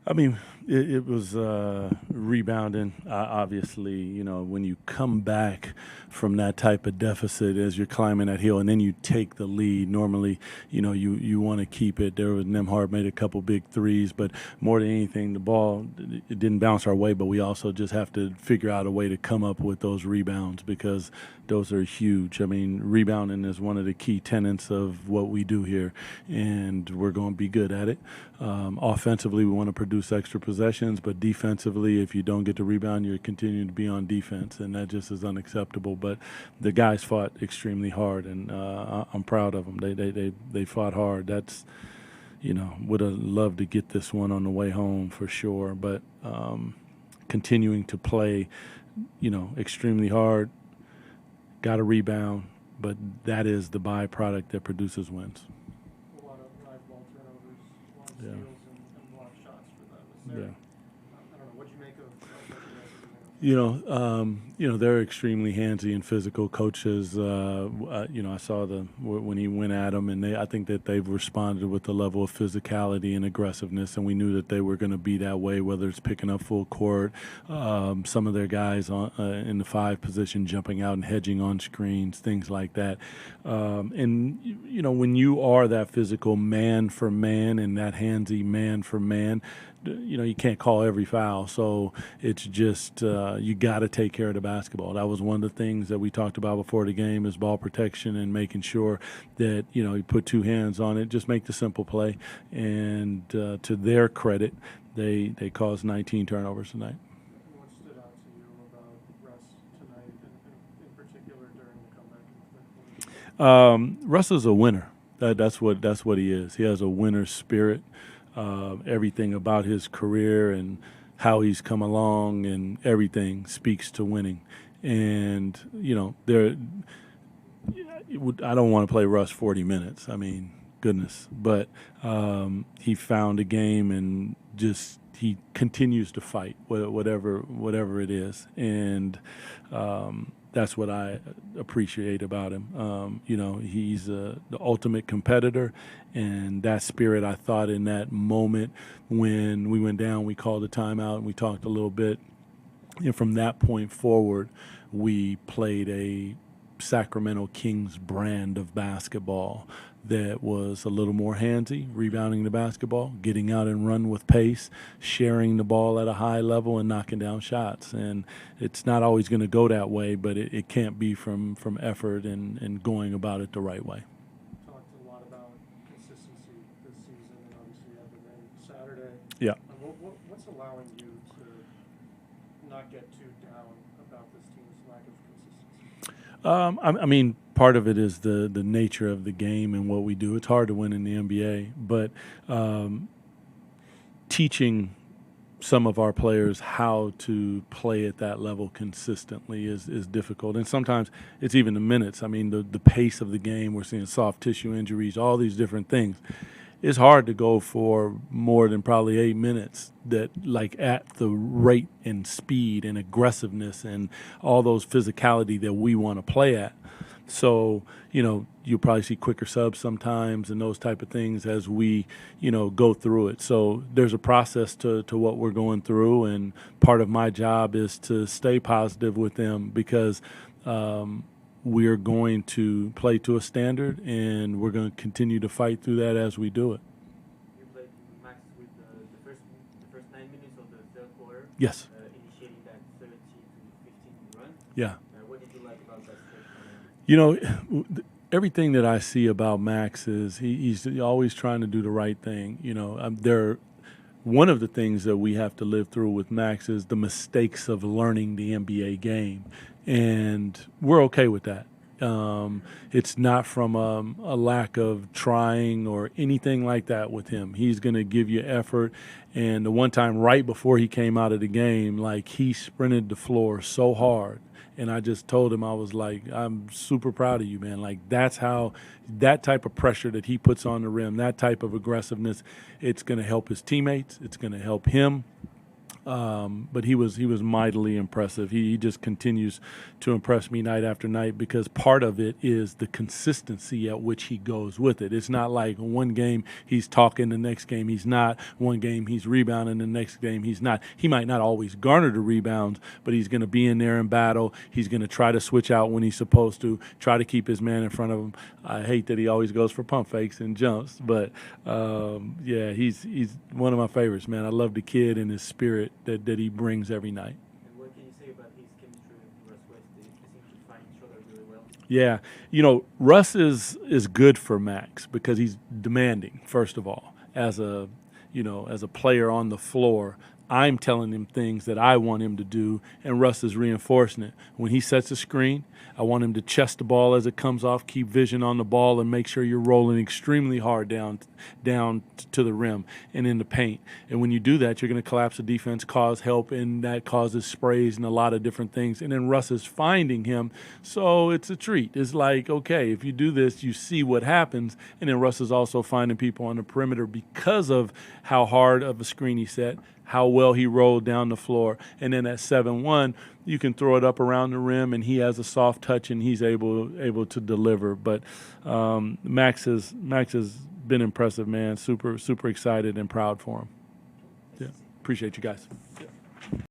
I mean, it was rebounding. Obviously, when you come back from that type of deficit as you're climbing that hill, and then you take the lead. Normally, you want to keep it. There was Nemhard made a couple big threes, but more than anything, the ball it didn't bounce our way. But we also just have to figure out a way to come up with those rebounds because those are huge. I mean, rebounding is one of the key tenets of what we do here, and we're going to be good at it. Offensively, we want to produce extra possessions, but defensively, if you don't get the rebound, you're continuing to be on defense, and that just is unacceptable. But the guys fought extremely hard, and I'm proud of them. They fought hard. That's would have loved to get this one on the way home for sure, but continuing to play, extremely hard, got a rebound, but that is the byproduct that produces wins. A lot of live ball turnovers, a lot of Yeah. steals, and a lot of shots for them. Is there, Yeah. I don't know, what you make of what They're extremely handsy and physical coaches. I saw when he went at them, and I think that they've responded with a level of physicality and aggressiveness, and we knew that they were going to be that way. Whether it's picking up full court, some of their guys in the 5 position jumping out and hedging on screens, things like that. When you are that physical man for man and that handsy man for man, you can't call every foul. So it's just you got to take care of the basketball. That was one of the things that we talked about before the game is ball protection and making sure that, you put 2 hands on it, just make the simple play. And to their credit, they caused 19 turnovers tonight. what stood out to you about Russ tonight, in particular during the comeback in the third quarter? Russ is a winner. That's what he is. He has a winner's spirit. Everything about his career and how he's come along and everything speaks to winning. And I don't want to play Russ 40 minutes. I mean, goodness. But he found a game and just he continues to fight, whatever it is. And that's what I appreciate about him. He's the ultimate competitor, and that spirit, I thought in that moment when we went down, we called a timeout and we talked a little bit. And from that point forward, we played a Sacramento Kings brand of basketball that was a little more handsy, rebounding the basketball, getting out and run with pace, sharing the ball at a high level, and knocking down shots. And it's not always going to go that way, but it can't be from effort and going about it the right way. Talked a lot about consistency this season, and obviously you had the win Saturday. Yeah. What's allowing you to not get too down about this team's lack of consistency? I mean, part of it is the nature of the game and what we do. It's hard to win in the NBA, but teaching some of our players how to play at that level consistently is difficult. And sometimes it's even the minutes. I mean, the pace of the game, we're seeing soft tissue injuries, all these different things. It's hard to go for more than probably 8 minutes at the rate and speed and aggressiveness and all those physicality that we want to play at. So, you'll probably see quicker subs sometimes and those type of things as we, go through it. So there's a process to what we're going through, and part of my job is to stay positive with them because we're going to play to a standard, and we're going to continue to fight through that as we do it. You played Max with the first 9 minutes of the third quarter. Yes. Initiating that 30 to 15 run. Yeah. What did you like about that stretch? Everything that I see about Max is he's always trying to do the right thing. One of the things that we have to live through with Max is the mistakes of learning the NBA game, and we're okay with that. It's not from a lack of trying or anything like that with him. He's going to give you effort. And the one time right before he came out of the game, he sprinted the floor so hard. And I just told him, I was like, I'm super proud of you, man. That's how that type of pressure that he puts on the rim, that type of aggressiveness, it's going to help his teammates. It's going to help him. But he was mightily impressive. He just continues to impress me night after night because part of it is the consistency at which he goes with it. It's not like one game he's talking, the next game he's not. One game he's rebounding, the next game he's not. He might not always garner the rebounds, but he's going to be in there in battle. He's going to try to switch out when he's supposed to, try to keep his man in front of him. I hate that he always goes for pump fakes and jumps, but yeah, he's one of my favorites, man. I love the kid and his spirit that he brings every night. And what can you say about his chemistry with Russ West? They seem to find each other really well. Yeah, Russ is good for Max because he's demanding. First of all, as a player on the floor, I'm telling him things that I want him to do, and Russ is reinforcing it. When he sets a screen, I want him to chest the ball as it comes off, keep vision on the ball, and make sure you're rolling extremely hard down to the rim and in the paint. And when you do that, you're going to collapse the defense, cause help, and that causes sprays and a lot of different things. And then Russ is finding him, so it's a treat. It's like, okay, if you do this, you see what happens. And then Russ is also finding people on the perimeter because of how hard of a screen he set, how well he rolled down the floor. And then at 7-1, you can throw it up around the rim, and he has a soft touch, and he's able to deliver. But Max has been impressive, man. Super excited and proud for him. Yeah, appreciate you guys.